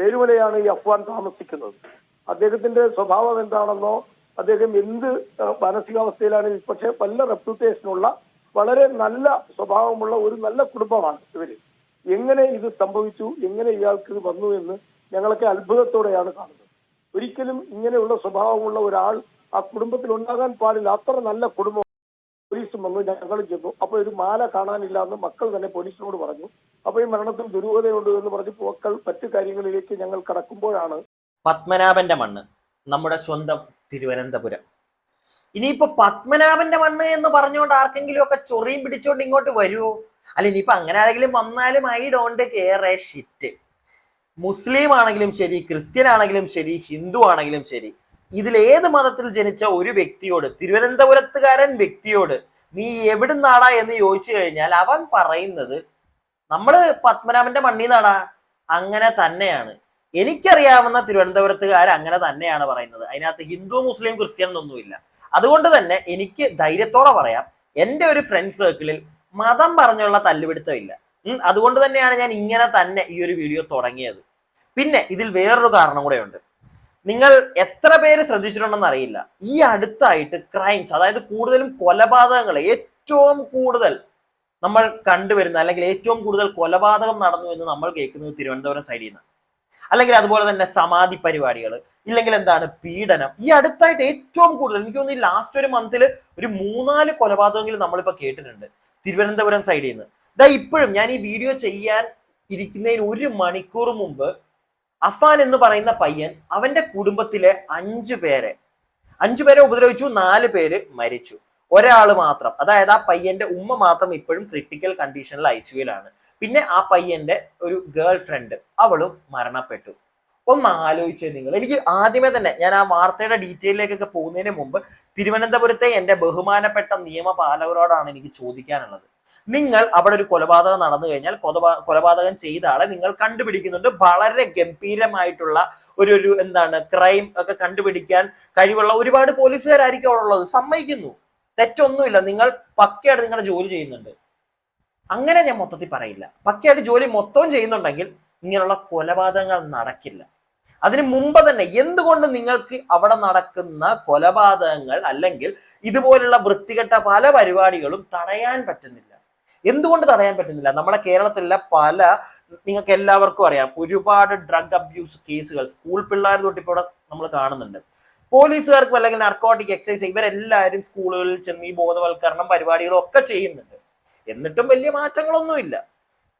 പേരുമലയാണ് ഈ അഫ്വാൻ താമസിക്കുന്നത്. അദ്ദേഹത്തിന്റെ സ്വഭാവം എന്താണെന്നോ അദ്ദേഹം എന്ത് മാനസികാവസ്ഥയിലാണ്, പക്ഷെ നല്ല റെപ്യൂട്ടേഷനുള്ള വളരെ നല്ല സ്വഭാവമുള്ള ഒരു നല്ല കുടുംബമാണ് ഇവര്. എങ്ങനെ ഇത് സംഭവിച്ചു, എങ്ങനെ ഇയാൾക്ക് ഇത് വന്നു എന്ന് ഞങ്ങളൊക്കെ അത്ഭുതത്തോടെയാണ് കാണുന്നത്. ഒരിക്കലും ഇങ്ങനെയുള്ള സ്വഭാവമുള്ള ഒരാൾ ആ കുടുംബത്തിൽ ഉണ്ടാകാൻ പാടില്ല. അത്ര നല്ല കുടുംബം. പോലീസും വന്നു, ഞങ്ങൾ ചെന്നു. അപ്പൊ ഒരു മാല കാണാനില്ല എന്ന് മക്കൾ തന്നെ പോലീസിനോട് പറഞ്ഞു. അപ്പൊ ഈ മരണത്തിൽ ദുരൂഹതയുണ്ട് എന്ന് പറഞ്ഞ് മക്കൾ മറ്റു കാര്യങ്ങളിലേക്ക് ഞങ്ങൾ കടക്കുമ്പോഴാണ് പത്മനാഭന്റെ മണ്ണ്, നമ്മുടെ സ്വന്തം തിരുവനന്തപുരം. ഇനിയിപ്പോ പത്മനാഭന്റെ മണ്ണ് എന്ന് പറഞ്ഞുകൊണ്ട് ആർക്കെങ്കിലും ഒക്കെ ചൊറിയും പിടിച്ചോണ്ട് ഇങ്ങോട്ട് വരുമോ? അല്ല, ഇനിയിപ്പോ അങ്ങനെ ആരെങ്കിലും വന്നാലും I don't care a shit. മുസ്ലിം ആണെങ്കിലും ശരി, ക്രിസ്ത്യൻ ആണെങ്കിലും ശരി, ഹിന്ദു ആണെങ്കിലും ശരി, ഇതിലേത് മതത്തിൽ ജനിച്ച ഒരു വ്യക്തിയോട്, തിരുവനന്തപുരത്തുകാരൻ വ്യക്തിയോട് നീ എവിടുന്നാടാ എന്ന് ചോദിച്ചു കഴിഞ്ഞാൽ അവൻ പറയുന്നത് നമ്മള് പത്മനാഭന്റെ മണ്ണി നാടാ. അങ്ങനെ തന്നെയാണ്. എനിക്കറിയാവുന്ന തിരുവനന്തപുരത്തുകാർ അങ്ങനെ തന്നെയാണ് പറയുന്നത്. അതിനകത്ത് ഹിന്ദു, മുസ്ലിം, ക്രിസ്ത്യൻ എന്നൊന്നുമില്ല. അതുകൊണ്ട് തന്നെ എനിക്ക് ധൈര്യത്തോടെ പറയാം, എൻ്റെ ഒരു ഫ്രണ്ട് സർക്കിളിൽ മതം പറഞ്ഞുള്ള തല്ലുപിടുത്തമില്ല. അതുകൊണ്ട് തന്നെയാണ് ഞാൻ ഇങ്ങനെ തന്നെ ഈ ഒരു വീഡിയോ തുടങ്ങിയത്. പിന്നെ ഇതിൽ വേറൊരു കാരണം കൂടെ ഉണ്ട്. നിങ്ങൾ എത്ര പേര് ശ്രദ്ധിച്ചിട്ടുണ്ടെന്ന് അറിയില്ല, ഈ അടുത്തായിട്ട് ക്രൈംസ്, അതായത് കൂടുതലും കൊലപാതകങ്ങൾ, ഏറ്റവും കൂടുതൽ നമ്മൾ കണ്ടുവരുന്ന, അല്ലെങ്കിൽ ഏറ്റവും കൂടുതൽ കൊലപാതകം നടന്നു എന്ന് നമ്മൾ കേൾക്കുന്നത് തിരുവനന്തപുരം സൈഡിൽ നിന്ന്. അല്ലെങ്കിൽ അതുപോലെ തന്നെ സമാധി പരിപാടികൾ, ഇല്ലെങ്കിൽ എന്താണ് പീഡനം. ഈ അടുത്തായിട്ട് ഏറ്റവും കൂടുതൽ, എനിക്ക് തോന്നുന്നു ഈ ലാസ്റ്റ് ഒരു മന്തിൽ ഒരു 3-4 കൊലപാതകങ്ങൾ നമ്മളിപ്പോ കേട്ടിട്ടുണ്ട് തിരുവനന്തപുരം സൈഡിൽ നിന്ന്. ഇപ്പോഴും ഞാൻ ഈ വീഡിയോ ചെയ്യാൻ ഇരിക്കുന്നതിന് 1 മണിക്കൂർ മുമ്പ് അഫാൻ എന്ന് പറയുന്ന പയ്യൻ അവന്റെ കുടുംബത്തിലെ 5 പേരെ ഉപദ്രവിച്ചു. 4 പേര് മരിച്ചു. ഒരാൾ മാത്രം, അതായത് ആ പയ്യന്റെ ഉമ്മ മാത്രം ഇപ്പോഴും ക്രിട്ടിക്കൽ കണ്ടീഷനിൽ ICUയിലാണ്. പിന്നെ ആ പയ്യന്റെ ഒരു ഗേൾ ഫ്രണ്ട്, അവളും മരണപ്പെട്ടു. ഒന്ന് ആലോചിച്ചേ നിങ്ങൾ. എനിക്ക് ആദ്യമേ തന്നെ, ഞാൻ ആ വാർത്തയുടെ ഡീറ്റെയിലേക്കൊക്കെ പോകുന്നതിന് മുമ്പ് തിരുവനന്തപുരത്തെ എൻ്റെ ബഹുമാനപ്പെട്ട നിയമപാലകരോടാണ് എനിക്ക് ചോദിക്കാനുള്ളത്. നിങ്ങൾ അവിടെ ഒരു കൊലപാതകം നടന്നു കഴിഞ്ഞാൽ കൊലപാതകം ചെയ്ത ആളെ നിങ്ങൾ കണ്ടുപിടിക്കുന്നുണ്ട്. വളരെ ഗംഭീരമായിട്ടുള്ള ഒരു എന്താണ് ക്രൈം ഒക്കെ കണ്ടുപിടിക്കാൻ കഴിവുള്ള ഒരുപാട് പോലീസുകാരായിരിക്കും അവിടെ ഉള്ളത്. സമ്മതിക്കുന്നു, തെറ്റൊന്നുമില്ല. നിങ്ങൾ പക്കയായിട്ട് നിങ്ങളുടെ ജോലി ചെയ്യുന്നുണ്ട്. അങ്ങനെ ഞാൻ മൊത്തത്തിൽ പറയില്ല. പക്കയായിട്ട് ജോലി മൊത്തം ചെയ്യുന്നുണ്ടെങ്കിൽ ഇങ്ങനെയുള്ള കൊലപാതകങ്ങൾ നടക്കില്ല. അതിന് മുമ്പ് തന്നെ എന്തുകൊണ്ട് നിങ്ങൾക്ക് അവിടെ നടക്കുന്ന കൊലപാതകങ്ങൾ അല്ലെങ്കിൽ ഇതുപോലുള്ള വൃത്തികെട്ട പല പരിപാടികളും തടയാൻ പറ്റുന്നില്ല? എന്തുകൊണ്ട് തടയാൻ പറ്റുന്നില്ല? നമ്മുടെ കേരളത്തിലെ നിങ്ങൾക്ക് എല്ലാവർക്കും അറിയാം, ഒരുപാട് ഡ്രഗ് അബ്യൂസ് കേസുകൾ സ്കൂൾ പിള്ളേർ തൊട്ടിപ്പോൾ നമ്മൾ കാണുന്നുണ്ട്. പോലീസുകാർക്കും അല്ലെങ്കിൽ നർക്കോട്ടിക് എക്സൈസ്, ഇവരെല്ലാവരും സ്കൂളുകളിൽ ചെന്ന് ഈ ബോധവൽക്കരണം പരിപാടികളും ഒക്കെ ചെയ്യുന്നുണ്ട്. എന്നിട്ടും വലിയ മാറ്റങ്ങളൊന്നുമില്ല.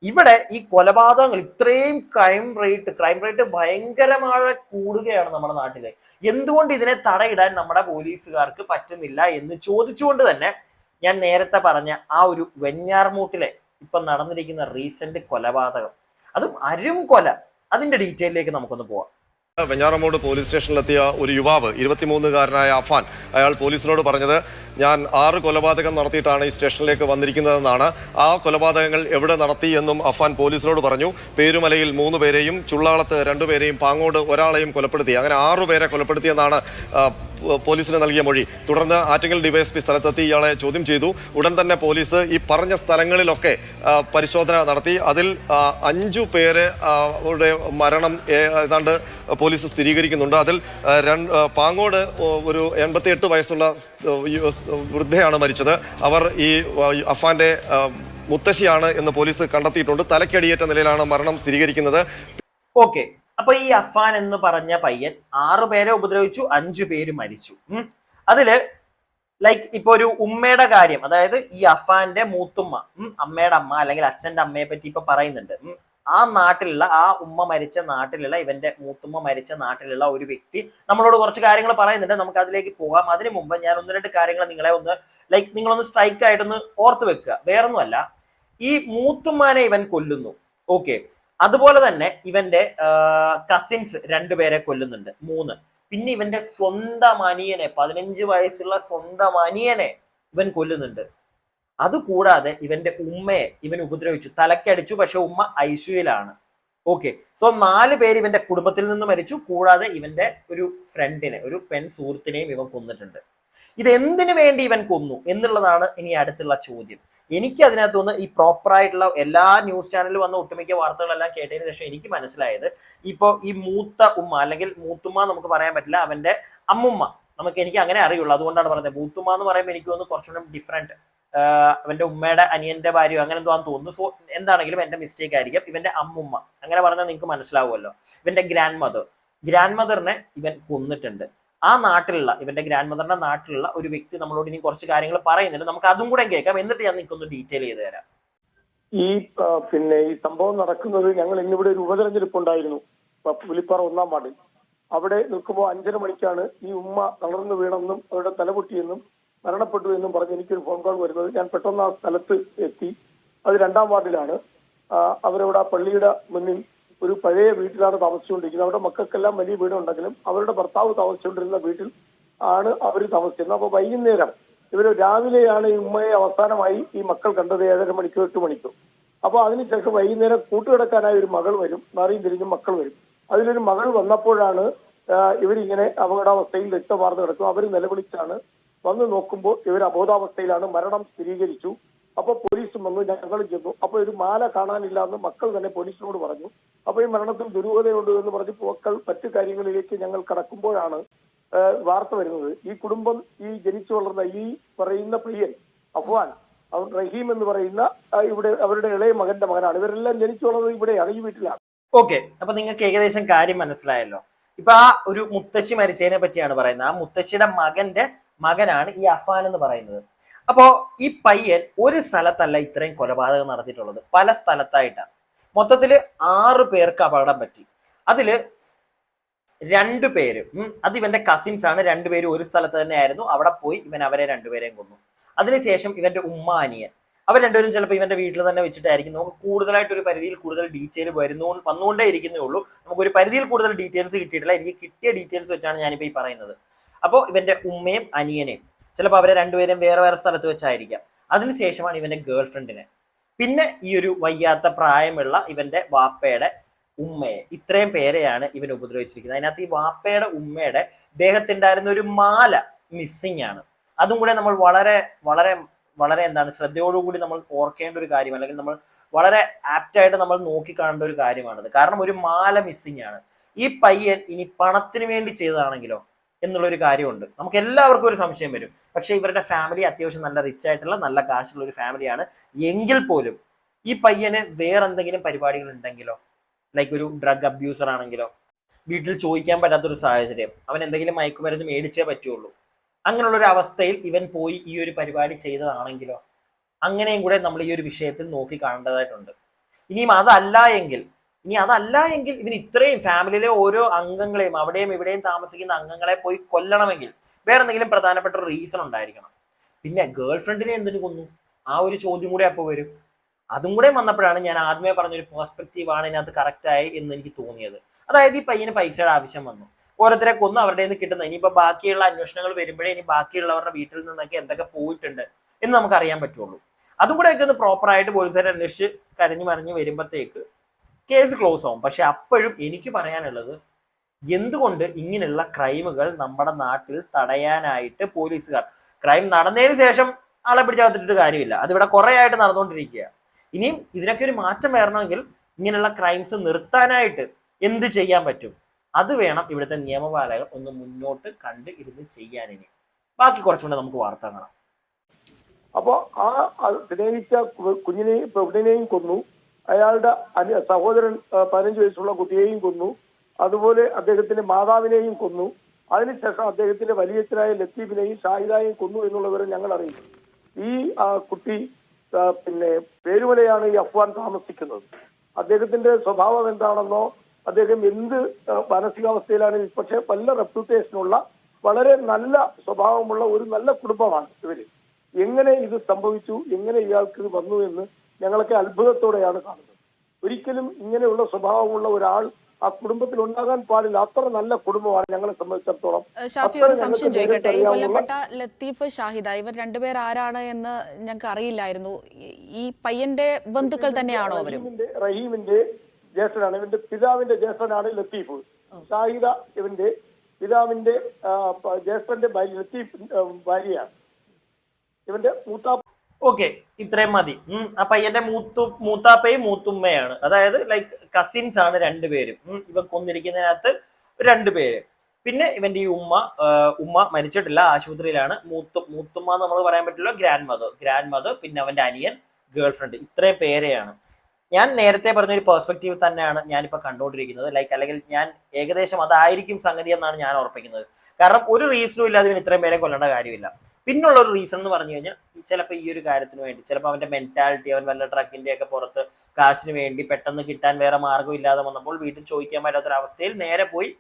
ഇവിടെ ഈ കൊലപാതകങ്ങൾ, ഇത്രയും ക്രൈം റേറ്റ് ഭയങ്കരമായി കൂടുകയാണ് നമ്മുടെ നാട്ടിലെ. എന്തുകൊണ്ട് ഇതിനെ തടയിടാൻ നമ്മുടെ പോലീസുകാർക്ക് പറ്റുന്നില്ല എന്ന് ചോദിച്ചുകൊണ്ട് തന്നെ ഞാൻ നേരത്തെ പറഞ്ഞ ആ ഒരു വെഞ്ഞാർമൂട്ടിലെ ഇപ്പൊ നടന്നിരിക്കുന്ന റീസെന്റ് കൊലപാതകം, അതും അരും കൊല, അതിന്റെ ഡീറ്റെയിലേക്ക് നമുക്കൊന്ന് പോവാം. വെഞ്ഞാറമൂട് പോലീസ് സ്റ്റേഷനിലെത്തിയ ഒരു യുവാവ്, 23-കാരനായ അഫാൻ, അയാൾ പോലീസിനോട് പറഞ്ഞത് ഞാൻ 6 കൊലപാതകം നടത്തിയിട്ടാണ് ഈ സ്റ്റേഷനിലേക്ക് വന്നിരിക്കുന്നതെന്നാണ്. ആ കൊലപാതകങ്ങൾ എവിടെ നടത്തി എന്നും അഫാൻ പോലീസിനോട് പറഞ്ഞു. പേരുമലയിൽ 3 പേരെയും, ചുള്ളാളത്ത് 2 പേരെയും, പാങ്ങോട് ഒരാളെയും കൊലപ്പെടുത്തി. അങ്ങനെ 6 പേരെ കൊലപ്പെടുത്തിയെന്നാണ് പോലീസിന് നൽകിയ മൊഴി. തുടർന്ന് ആറ്റിങ്ങൽ ഡിവൈഎസ്പി സ്ഥലത്തെത്തി ഇയാളെ ചോദ്യം ചെയ്തു. ഉടൻ തന്നെ പോലീസ് ഈ പറഞ്ഞ സ്ഥലങ്ങളിലൊക്കെ പരിശോധന നടത്തി. അതിൽ 5 പേര് മരണം ഏതാണ്ട് പോലീസ് സ്ഥിരീകരിക്കുന്നുണ്ട്. അതിൽ പാങ്ങോട് ഒരു 88 വയസ്സുള്ള വൃദ്ധയാണ് മരിച്ചത്. അവർ ഈ അഫാന്റെ മുത്തശ്ശിയാണ് എന്ന് പോലീസ് കണ്ടെത്തിയിട്ടുണ്ട്. തലക്കടിയേറ്റ നിലയിലാണ് മരണം സ്ഥിരീകരിക്കുന്നത്. ഓക്കെ, അപ്പൊ ഈ അഫാൻ എന്ന് പറഞ്ഞ പയ്യൻ 6 പേരെ ഉപദ്രവിച്ചു, 5 പേര് മരിച്ചു. അതില് ഇപ്പൊ ഒരു ഉമ്മയുടെ കാര്യം, അതായത് ഈ അഫാന്റെ മൂത്തുമ്മ, അമ്മയുടെ അമ്മ അല്ലെങ്കിൽ അച്ഛന്റെ അമ്മയെ പറ്റി ഇപ്പൊ പറയുന്നുണ്ട്. ആ നാട്ടിലുള്ള, ആ ഉമ്മ മരിച്ച നാട്ടിലുള്ള, ഇവന്റെ മൂത്തുമ്മ മരിച്ച നാട്ടിലുള്ള ഒരു വ്യക്തി നമ്മളോട് കുറച്ച് കാര്യങ്ങൾ പറയുന്നുണ്ട്. നമുക്ക് അതിലേക്ക് പോകാം. അതിനു മുമ്പ് ഞാൻ 1-2 കാര്യങ്ങൾ നിങ്ങളൊന്ന് സ്ട്രൈക്ക് ആയിട്ടൊന്ന് ഓർത്ത് വെക്കുക. വേറൊന്നുമല്ല, ഈ മൂത്തുമ്മാനെ ഇവൻ കൊല്ലുന്നു. ഓക്കെ, അതുപോലെ തന്നെ ഇവന്റെ കസിൻസ് 2 പേരെ കൊല്ലുന്നുണ്ട്, 3. പിന്നെ ഇവന്റെ സ്വന്തം അനിയനെ, 15 വയസ്സുള്ള സ്വന്തം അനിയനെ ഇവൻ കൊല്ലുന്നുണ്ട്. അതുകൂടാതെ ഇവന്റെ ഉമ്മയെ ഇവൻ ഉപദ്രവിച്ചു, തലക്കടിച്ചു. പക്ഷെ ഉമ്മ ICUയിലാണ്. ഓക്കെ, സോ 4 പേര് ഇവന്റെ കുടുംബത്തിൽ നിന്ന് മരിച്ചു. കൂടാതെ ഇവന്റെ ഒരു ഫ്രണ്ടിനെ, ഒരു പെൺ സുഹൃത്തിനെയും ഇവൻ കൊന്നിട്ടുണ്ട്. ഇതെന്തിനു വേണ്ടി ഇവൻ കൊന്നു എന്നുള്ളതാണ് ഇനി അടുത്തുള്ള ചോദ്യം. എനിക്ക് അതിനകത്തുനിന്ന് ഈ പ്രോപ്പറായിട്ടുള്ള എല്ലാ ന്യൂസ് ചാനലിൽ വന്ന ഒട്ടുമിക്ക വാർത്തകളെല്ലാം കേട്ടതിന് ശേഷം എനിക്ക് മനസ്സിലായത്, ഇപ്പോൾ ഈ മൂത്ത ഉമ്മ അല്ലെങ്കിൽ മൂത്തുമ്മ നമുക്ക് പറയാൻ പറ്റില്ല, അവന്റെ അമ്മുമ്മ, എനിക്ക് അങ്ങനെ അറിയുള്ളൂ, അതുകൊണ്ടാണ് പറയുന്നത്. മൂത്തുമ്മ എന്ന് പറയുമ്പോൾ എനിക്ക് തോന്നുന്നു കുറച്ചുകൂടെ ഡിഫറെന്റ്, അവന്റെ ഉമ്മയുടെ അനിയന്റെ ഭാര്യ അങ്ങനെ എന്തോ ആണെന്ന് തോന്നുന്നു. സോ എന്താണെങ്കിലും എന്റെ മിസ്റ്റേക്ക് ആയിരിക്കും. ഇവന്റെ അമ്മുമ്മ അങ്ങനെ പറഞ്ഞാൽ നിങ്ങൾക്ക് മനസ്സിലാവുമല്ലോ. ഇവന്റെ ഗ്രാൻഡ് മദറിനെ ഇവൻ കൊന്നിട്ടുണ്ട്. ആ നാട്ടിലുള്ള ഇവന്റെ ഗ്രാൻഡ് മദറിന്റെ നാട്ടിലുള്ള ഒരു വ്യക്തി നമ്മളോട് ഇനി കുറച്ച് കാര്യങ്ങൾ പറയുന്നുണ്ട്. നമുക്ക് അതും കൂടെ കേൾക്കാം, എന്നിട്ട് ഞാൻ നിങ്ങൾക്കൊന്ന് ഡീറ്റെയിൽ ചെയ്ത് തരാം. ഈ ഈ സംഭവം നടക്കുന്നത്, ഞങ്ങൾ ഇന്നിവിടെ ഒരു ഉപതെരഞ്ഞെടുപ്പ് ഉണ്ടായിരുന്നു പുലിപ്പാറ 1-ാം വാർഡിൽ. അവിടെ നിൽക്കുമ്പോൾ 5:30 മണിക്കാണ് ഈ ഉമ്മ തളർന്നു വീണെന്നും അവരുടെ തലപൊട്ടിയെന്നും മരണപ്പെട്ടു എന്നും പറഞ്ഞ് എനിക്കൊരു ഫോൺ കോൾ വരുന്നത്. ഞാൻ പെട്ടെന്ന് ആ സ്ഥലത്ത് എത്തി. അത് 2-ാം വാർഡിലാണ്. അവരവിടെ ആ പള്ളിയുടെ മുന്നിൽ ഒരു പഴയ വീട്ടിലാണ് താമസിച്ചുകൊണ്ടിരിക്കുന്നത്. അവരുടെ മക്കൾക്കെല്ലാം വലിയ വീടുണ്ടെങ്കിലും അവരുടെ ഭർത്താവ് താമസിച്ചുകൊണ്ടിരുന്ന വീട്ടിൽ ആണ് അവർ താമസിച്ചിരുന്നത്. അപ്പോൾ വൈകുന്നേരം രാവിലെയാണ് ഈ ഉമ്മയെ അവസാനമായി ഈ മക്കൾ കണ്ടത്, 7:30 മണിക്കോ 8 മണിക്കോ. അപ്പോൾ അതിനുശേഷം വൈകുന്നേരം കൂട്ടുകിടക്കാനായി ഒരു മകൾ വരും, മാറിയും തിരിഞ്ഞും മക്കൾ വരും. അതിലൊരു മകൾ വന്നപ്പോഴാണ് ഇവരിങ്ങനെ അപകടാവസ്ഥയിൽ രക്തമാർന്ന് കിടക്കും. അവർ നിലവിളിച്ചാണ്. വന്ന് നോക്കുമ്പോൾ ഇവർ അബോധാവസ്ഥയിലാണ്, മരണം സ്ഥിരീകരിച്ചു. അപ്പൊ പോലീസും വന്നു, ഞങ്ങൾ ചെന്നു. അപ്പൊ ഒരു മാല കാണാനില്ല എന്ന് മക്കൾ തന്നെ പോലീസിനോട് പറഞ്ഞു. അപ്പൊ ഈ മരണത്തിൽ ദുരൂഹതയുണ്ട് എന്ന് പറഞ്ഞ് മക്കൾ മറ്റു കാര്യങ്ങളിലേക്ക് ഞങ്ങൾ കടക്കുമ്പോഴാണ് വാർത്ത വരുന്നത്. ഈ കുടുംബം, ഈ ജനിച്ചു വളർന്ന ഈ പറയുന്ന പയ്യൻ അഫ്വാൻ, അവൻ റഹീം എന്ന് പറയുന്ന ഇവിടെ അവരുടെ ഇളയ മകന്റെ മകനാണ്. ഇവരെല്ലാം ജനിച്ചു വളർന്നത് ഇവിടെയാണ്, ഈ വീട്ടിലാണ്. ഓക്കെ, അപ്പൊ നിങ്ങൾക്ക് ഏകദേശം കാര്യം മനസ്സിലായല്ലോ. ഇപ്പൊ ആ ഒരു മുത്തശ്ശി മരിച്ചതിനെ പറ്റിയാണ് പറയുന്നത്. ആ മുത്തശ്ശിയുടെ മകനാണ് ഈ അഫ്വാൻ എന്ന് പറയുന്നത്. അപ്പോ ഈ പയ്യൻ ഒരു സ്ഥലത്തല്ല ഇത്രയും കൊലപാതകം നടത്തിയിട്ടുള്ളത്, പല സ്ഥലത്തായിട്ടാണ്. മൊത്തത്തില് 6 പേർക്ക് അപകടം പറ്റി. അതില് 2 പേര് അത് ഇവന്റെ കസിൻസ് ആണ്. 2 പേര് ഒരു സ്ഥലത്ത് തന്നെ ആയിരുന്നു. അവിടെ പോയി ഇവൻ അവരെ 2 പേരെയും കൊന്നു. അതിനുശേഷം ഇവന്റെ ഉമ്മ, അനിയൻ, അവർ 2 പേരും ചിലപ്പോൾ ഇവന്റെ വീട്ടിൽ തന്നെ വെച്ചിട്ടായിരിക്കും. നമുക്ക് കൂടുതലായിട്ട് ഒരു പരിധിയിൽ കൂടുതൽ ഡീറ്റെയിൽ വന്നുകൊണ്ടേ ഇരിക്കുന്നേ ഉള്ളൂ. നമുക്കൊരു പരിധിയിൽ കൂടുതൽ ഡീറ്റെയിൽസ് കിട്ടിയിട്ടില്ല. എനിക്ക് കിട്ടിയ ഡീറ്റെയിൽസ് വെച്ചാണ് ഞാനിപ്പോൾ ഈ പറയുന്നത്. അപ്പോൾ ഇവന്റെ ഉമ്മയും അനിയനെയും ചിലപ്പോൾ അവരെ 2 പേരും വേറെ വേറെ സ്ഥലത്ത് വെച്ചായിരിക്കാം. അതിനുശേഷമാണ് ഇവന്റെ ഗേൾ ഫ്രണ്ടിനെ, പിന്നെ ഈ ഒരു വയ്യാത്ത പ്രായമുള്ള ഇവന്റെ വാപ്പയുടെ ഉമ്മയെ, ഇത്രയും പേരെയാണ് ഇവൻ ഉപദ്രവിച്ചിരിക്കുന്നത്. അതിനകത്ത് ഈ വാപ്പയുടെ ഉമ്മയുടെ ദേഹത്തുണ്ടായിരുന്ന ഒരു മാല മിസ്സിംഗ് ആണ്. അതും കൂടെ നമ്മൾ വളരെ വളരെ വളരെ ശ്രദ്ധയോടുകൂടി നമ്മൾ ഓർക്കേണ്ട ഒരു കാര്യം, അല്ലെങ്കിൽ നമ്മൾ വളരെ ആപ്റ്റായിട്ട് നമ്മൾ നോക്കിക്കാണേണ്ട ഒരു കാര്യമാണത്. കാരണം ഒരു മാല മിസ്സിംഗ് ആണ്. ഈ പയ്യൻ ഇനി പണത്തിന് വേണ്ടി ചെയ്തതാണെങ്കിലോ എന്നുള്ളൊരു കാര്യമുണ്ട്. നമുക്ക് എല്ലാവർക്കും ഒരു സംശയം വരും. പക്ഷെ ഇവരുടെ ഫാമിലി അത്യാവശ്യം നല്ല റിച്ച് ആയിട്ടുള്ള നല്ല കാശുള്ള ഒരു ഫാമിലിയാണ്. എങ്കിൽ പോലും ഈ പയ്യന് വേറെന്തെങ്കിലും പരിപാടികൾ ഉണ്ടെങ്കിലോ, ലൈക്ക് ഒരു ഡ്രഗ് അബ്യൂസർ ആണെങ്കിലോ, വീട്ടിൽ ചോദിക്കാൻ പറ്റാത്തൊരു സാഹചര്യം, അവൻ എന്തെങ്കിലും മയക്കുമരുന്ന് മേടിച്ചേ പറ്റുള്ളൂ, അങ്ങനെയുള്ളൊരു അവസ്ഥയിൽ ഇവൻ പോയി ഈ ഒരു പരിപാടി ചെയ്തതാണെങ്കിലോ, അങ്ങനെയും കൂടെ നമ്മൾ ഈ ഒരു വിഷയത്തിൽ നോക്കി കാണേണ്ടതായിട്ടുണ്ട്. ഇനിയും അതല്ല എങ്കിൽ ഇവൻ ഇത്രയും ഫാമിലിയിലെ ഓരോ അംഗങ്ങളെയും അവിടെയും ഇവിടെയും താമസിക്കുന്ന അംഗങ്ങളെ പോയി കൊല്ലണമെങ്കിൽ വേറെ എന്തെങ്കിലും പ്രധാനപ്പെട്ട ഒരു റീസൺ ഉണ്ടായിരിക്കണം. പിന്നെ ഗേൾ ഫ്രണ്ടിനെ എന്തിനു കൊന്നു, ആ ഒരു ചോദ്യം കൂടെ അപ്പോൾ വരും. അതും കൂടെ വന്നപ്പോഴാണ് ഞാൻ ആദ്യമേ പറഞ്ഞൊരു പെർസ്പെക്റ്റീവാണ് ഇതിനകത്ത് കറക്റ്റായി എന്ന് എനിക്ക് തോന്നിയത്. അതായത് ഈ പയ്യന് പൈസയുടെ ആവശ്യം വന്നു, ഓരോരുത്തരെ കൊന്നു അവരുടെ നിന്ന് കിട്ടുന്നത്. ഇനിയിപ്പോൾ ബാക്കിയുള്ള അന്വേഷണങ്ങൾ വരുമ്പോഴേ ഇനി ബാക്കിയുള്ളവരുടെ വീട്ടിൽ നിന്നൊക്കെ എന്തൊക്കെ പോയിട്ടുണ്ട് എന്ന് നമുക്ക് അറിയാൻ പറ്റുള്ളൂ. അതും കൂടെ ഒക്കെ ഒന്ന് പ്രോപ്പറായിട്ട് പോലീസുകാർ അന്വേഷിച്ച് കരഞ്ഞു മറിഞ്ഞ് വരുമ്പോഴത്തേക്ക് കേസ് ക്ലോസ് ആവും. പക്ഷെ അപ്പോഴും എനിക്ക് പറയാനുള്ളത്, എന്തുകൊണ്ട് ഇങ്ങനെയുള്ള ക്രൈമുകൾ നമ്മുടെ നാട്ടിൽ തടയാനായിട്ട് പോലീസുകാർ, ക്രൈം നടന്നതിന് ശേഷം ആളെ പിടിച്ചകത്തിട്ട് കാര്യമില്ല, അതിവിടെ കുറെ ആയിട്ട് നടന്നുകൊണ്ടിരിക്കുക. ഇനിയും ഇതിനൊക്കെ ഒരു മാറ്റം വരണമെങ്കിൽ ഇങ്ങനെയുള്ള ക്രൈംസ് നിർത്താനായിട്ട് എന്ത് ചെയ്യാൻ പറ്റും, അത് വേണം ഇവിടുത്തെ നിയമപാലകർ ഒന്ന് മുന്നോട്ട് കണ്ട് ഇരുന്ന് ചെയ്യാൻ. ഇനി ബാക്കി കുറച്ചുകൂടെ നമുക്ക് വാർത്ത കാണാം. അപ്പൊ ആ സ്നേഹിച്ച കുഞ്ഞിനെയും കൊന്നു, അയാളുടെ സഹോദരൻ 15 വയസ്സുള്ള കുട്ടിയെയും കൊന്നു, അതുപോലെ അദ്ദേഹത്തിന്റെ മാതാവിനെയും കൊന്നു. അതിനുശേഷം അദ്ദേഹത്തിന്റെ വലിയച്ഛനായ ലത്തീഫിനെയും ഷാഹിദായെയും കൊന്നു എന്നുള്ള വിവരം ഞങ്ങൾ അറിയുന്നു. ഈ കുട്ടി പേരുമലയാണ് ഈ അഫ്വാൻ താമസിക്കുന്നത്. അദ്ദേഹത്തിന്റെ സ്വഭാവം എന്താണെന്നോ, അദ്ദേഹം എന്ത് മാനസികാവസ്ഥയിലാണ്, പക്ഷെ നല്ല റെപ്യൂട്ടേഷനുള്ള വളരെ നല്ല സ്വഭാവമുള്ള ഒരു നല്ല കുടുംബമാണ് ഇവര്. എങ്ങനെ ഇത് സംഭവിച്ചു, എങ്ങനെ ഇയാൾക്ക് ഇത് വന്നു എന്ന് ഞങ്ങളൊക്കെ അത്ഭുതത്തോടെയാണ് കാണുന്നത്. ഒരിക്കലും ഇങ്ങനെയുള്ള സ്വഭാവമുള്ള ഒരാൾ ആ കുടുംബത്തിൽ ഉണ്ടാകാൻ പാടില്ല. അത്ര നല്ല കുടുംബമാണ് ഞങ്ങളെ സംബന്ധിച്ചിടത്തോളം. ഷാഫി, ഒരു സംശയം ചോദിക്കട്ടെ. ഈ കൊല്ലപ്പെട്ട ലത്തീഫ്, ഷാഹിദ, ഇവർ 2 പേർ ആരാണ് എന്ന് ഞങ്ങൾക്ക് അറിയില്ലായിരുന്നു. ഈ പയ്യന്റെ ബന്ധുക്കൾ തന്നെയാണോ അവരും? റഹീമിന്റെ ജ്യേഷ്ഠനാണ്, ഇവന്റെ പിതാവിന്റെ ജ്യേഷ്ഠനാണ് ലത്തീഫ്. ഷാഹിദ ഇവന്റെ പിതാവിന്റെ ജ്യേഷ്ഠന്റെ ലത്തീഫ് ഭാര്യയാണ്. ഇവന്റെ മൂത്താപ്പ. ഓക്കെ, ഇത്രയും മതി. ആ പയ്യന്റെ മൂത്താപ്പയും മൂത്തുമ്മയാണ്, അതായത് ലൈക്ക് കസിൻസ് ആണ് രണ്ടുപേരും. ഇവൻ കൊന്നിരിക്കുന്നതിനകത്ത് രണ്ടുപേര്. പിന്നെ ഇവന്റെ ഈ ഉമ്മ മരിച്ചിട്ടില്ല, ആശുപത്രിയിലാണ്. മൂത്തുമ്മ എന്ന് നമ്മൾ പറയാൻ പറ്റില്ല, ഗ്രാൻഡ് മദർ, പിന്നെ അവന്റെ അനിയൻ, ഗേൾ ഫ്രണ്ട്, ഇത്രയും പേരെയാണ്. ഞാൻ നേരത്തെ പറഞ്ഞൊരു പെർസ്പെക്റ്റീവ് തന്നെയാണ് ഞാനിപ്പോൾ കണ്ടുകൊണ്ടിരിക്കുന്നത്. അല്ലെങ്കിൽ ഞാൻ ഏകദേശം അതായിരിക്കും സംഗതി എന്നാണ് ഞാൻ ഉറപ്പിക്കുന്നത്. കാരണം ഒരു റീസണും ഇല്ലാതെ ഇവൻ ഇത്രയും പേരെ കൊല്ലേണ്ട കാര്യമില്ല. പിന്നുള്ള ഒരു റീസൺ എന്ന് പറഞ്ഞു കഴിഞ്ഞാൽ ചിലപ്പോൾ ഈ ഒരു കാര്യത്തിന് വേണ്ടി, ചിലപ്പോൾ അവന്റെ മെന്റാലിറ്റി, അവൻ വല്ല ട്രക്കിന്റെ ഒക്കെ പുറത്ത് കാശിന് വേണ്ടി പെട്ടെന്ന് കിട്ടാൻ വേറെ മാർഗ്ഗം ഇല്ലാതെ വന്നപ്പോൾ വീട്ടിൽ ചോദിക്കാൻ പറ്റാത്തൊരവസ്ഥയിൽ നേരെ പോയി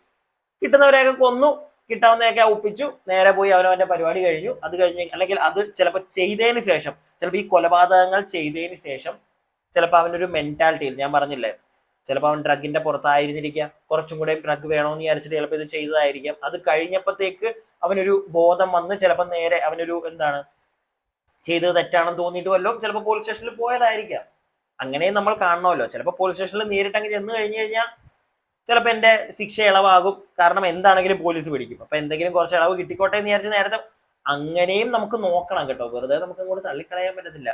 കിട്ടുന്നവരെയൊക്കെ കൊന്നു, കിട്ടാവുന്നതൊക്കെ ഒപ്പിച്ചു, നേരെ പോയി അവനവന്റെ പരിപാടി കഴിഞ്ഞു. അത് കഴിഞ്ഞ് അല്ലെങ്കിൽ അത് ചിലപ്പോൾ ചെയ്തതിന് ശേഷം, ചിലപ്പോൾ ഈ കൊലപാതകങ്ങൾ ചെയ്തതിന് ശേഷം ചിലപ്പോൾ അവനൊരു മെന്റാലിറ്റിയിൽ, ഞാൻ പറഞ്ഞില്ലേ, ചിലപ്പോൾ അവൻ ഡ്രഗിന്റെ പുറത്തായിരുന്നിരിക്കാം, കുറച്ചും കൂടെ ഡ്രഗ് വേണമെന്ന് വിചാരിച്ചിട്ട് ചിലപ്പോൾ ഇത് ചെയ്തതായിരിക്കാം. അത് കഴിഞ്ഞപ്പോഴത്തേക്ക് അവനൊരു ബോധം വന്ന് ചിലപ്പോൾ നേരെ അവനൊരു ചെയ്തത് തെറ്റാണെന്ന് തോന്നിയിട്ട് വല്ലതും ചിലപ്പോൾ പോലീസ് സ്റ്റേഷനിൽ പോയതായിരിക്കാം. അങ്ങനെയും നമ്മൾ കാണണമല്ലോ. ചിലപ്പോൾ പോലീസ് സ്റ്റേഷനിൽ നേരിട്ടങ്ങ് ചെന്ന് കഴിഞ്ഞു കഴിഞ്ഞാൽ ചിലപ്പോൾ എൻ്റെ ശിക്ഷ ഇളവാകും, കാരണം എന്താണെങ്കിലും പോലീസ് പിടിക്കും. അപ്പൊ എന്തെങ്കിലും കുറച്ച് ഇളവ് കിട്ടിക്കോട്ടെ എന്ന് വിചാരിച്ച് നേരത്തെ അങ്ങനെയും നമുക്ക് നോക്കണം കേട്ടോ. വെറുതെ നമുക്ക് അങ്ങോട്ട് തള്ളിക്കളയാൻ പറ്റത്തില്ല.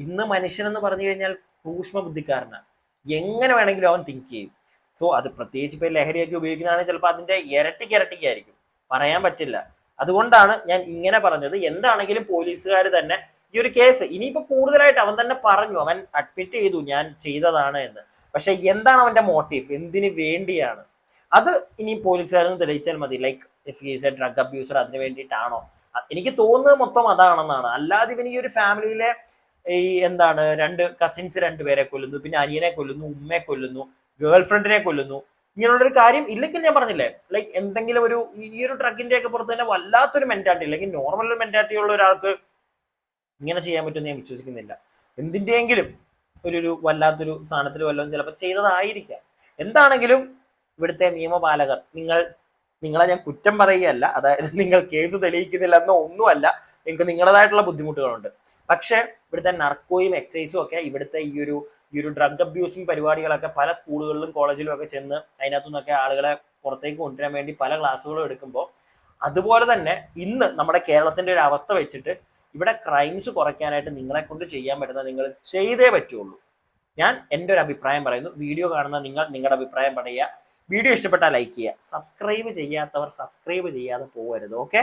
ഇന്ന് മനുഷ്യനെന്ന് പറഞ്ഞു കഴിഞ്ഞാൽ സൂക്ഷ്മ ബുദ്ധിക്കാരനാണ്, എങ്ങനെ വേണമെങ്കിലും അവൻ തിങ്ക് ചെയ്യും. സോ അത് പ്രത്യേകിച്ച് ഇപ്പൊ ലഹരിയൊക്കെ ഉപയോഗിക്കുന്നതാണെങ്കിൽ ചിലപ്പോൾ അതിന്റെ ഇരട്ടിക്കായിരിക്കും, പറയാൻ പറ്റില്ല. അതുകൊണ്ടാണ് ഞാൻ ഇങ്ങനെ പറഞ്ഞത്. എന്താണെങ്കിലും പോലീസുകാർ തന്നെ ഈ ഒരു കേസ് ഇനിയിപ്പോ കൂടുതലായിട്ട് അവൻ തന്നെ പറഞ്ഞു, അവൻ അഡ്മിറ്റ് ചെയ്തു ഞാൻ ചെയ്തതാണ് എന്ന്. പക്ഷെ എന്താണ് അവന്റെ മോട്ടീവ്, എന്തിനു വേണ്ടിയാണ്, അത് ഇനി പോലീസുകാരൊന്ന് തെളിയിച്ചാൽ മതി. Like if is A drug abuser, അതിന് വേണ്ടിയിട്ടാണോ? എനിക്ക് തോന്നുന്നത് മൊത്തം അതാണെന്നാണ്. അല്ലാതെ ഇവന് ഈ ഒരു ഫാമിലിയിലെ ഈ രണ്ട് കസിൻസ് രണ്ടുപേരെ കൊല്ലുന്നു, പിന്നെ അനിയനെ കൊല്ലുന്നു, ഉമ്മയെ കൊല്ലുന്നു, ഗേൾ ഫ്രണ്ടിനെ കൊല്ലുന്നു, ഇങ്ങനെയുള്ളൊരു കാര്യം ഇല്ലെങ്കിൽ ഞാൻ പറഞ്ഞില്ലേ, ലൈക്ക് എന്തെങ്കിലും ഈ ഒരു ഡ്രഗിന്റെ ഒക്കെ പുറത്ത് തന്നെ വല്ലാത്തൊരു മെന്റാലിറ്റി, അല്ലെങ്കിൽ നോർമൽ ഒരു മെന്റാലിറ്റി ഉള്ള ഒരാൾക്ക് ഇങ്ങനെ ചെയ്യാൻ പറ്റുമെന്ന് ഞാൻ വിശ്വസിക്കുന്നില്ല. എന്തിന്റെയെങ്കിലും ഒരു വല്ലാത്തൊരു സ്ഥാനത്തിൽ വല്ലതും ചിലപ്പോൾ ചെയ്തതായിരിക്കാം. എന്താണെങ്കിലും ഇവിടുത്തെ നിയമപാലകർ, നിങ്ങളെ ഞാൻ കുറ്റം പറയുകയല്ല, അതായത് നിങ്ങൾ കേസ് തെളിയിക്കുന്നില്ല എന്നോ ഒന്നുമല്ല, നിങ്ങൾക്ക് നിങ്ങളുടേതായിട്ടുള്ള ബുദ്ധിമുട്ടുകളുണ്ട്. പക്ഷെ ഇവിടുത്തെ നർക്കോയും എക്സൈസും ഒക്കെ ഇവിടുത്തെ ഈ ഒരു ഡ്രഗ് അബ്യൂസിങ് പരിപാടികളൊക്കെ പല സ്കൂളുകളിലും കോളേജിലും ഒക്കെ ചെന്ന് അതിനകത്തു നിന്നൊക്കെ ആളുകളെ പുറത്തേക്ക് കൊണ്ടുവരാൻ വേണ്ടി പല ക്ലാസ്സുകളും എടുക്കുമ്പോൾ, അതുപോലെ തന്നെ ഇന്ന് നമ്മുടെ കേരളത്തിന്റെ ഒരു അവസ്ഥ വെച്ചിട്ട് ഇവിടെ ക്രൈംസ് കുറയ്ക്കാനായിട്ട് നിങ്ങളെ കൊണ്ട് ചെയ്യാൻ പറ്റുന്ന നിങ്ങൾ ചെയ്തേ പറ്റുള്ളൂ. ഞാൻ എൻ്റെ ഒരു അഭിപ്രായം പറയുന്നു. വീഡിയോ കാണുന്ന നിങ്ങൾ നിങ്ങളുടെ അഭിപ്രായം പറയുക. വീഡിയോ ഇഷ്ടപ്പെട്ടാൽ ലൈക്ക് ചെയ്യുക. സബ്സ്ക്രൈബ് ചെയ്യാത്തവർ സബ്സ്ക്രൈബ് ചെയ്യാതെ പോകരുത്. ഓക്കെ.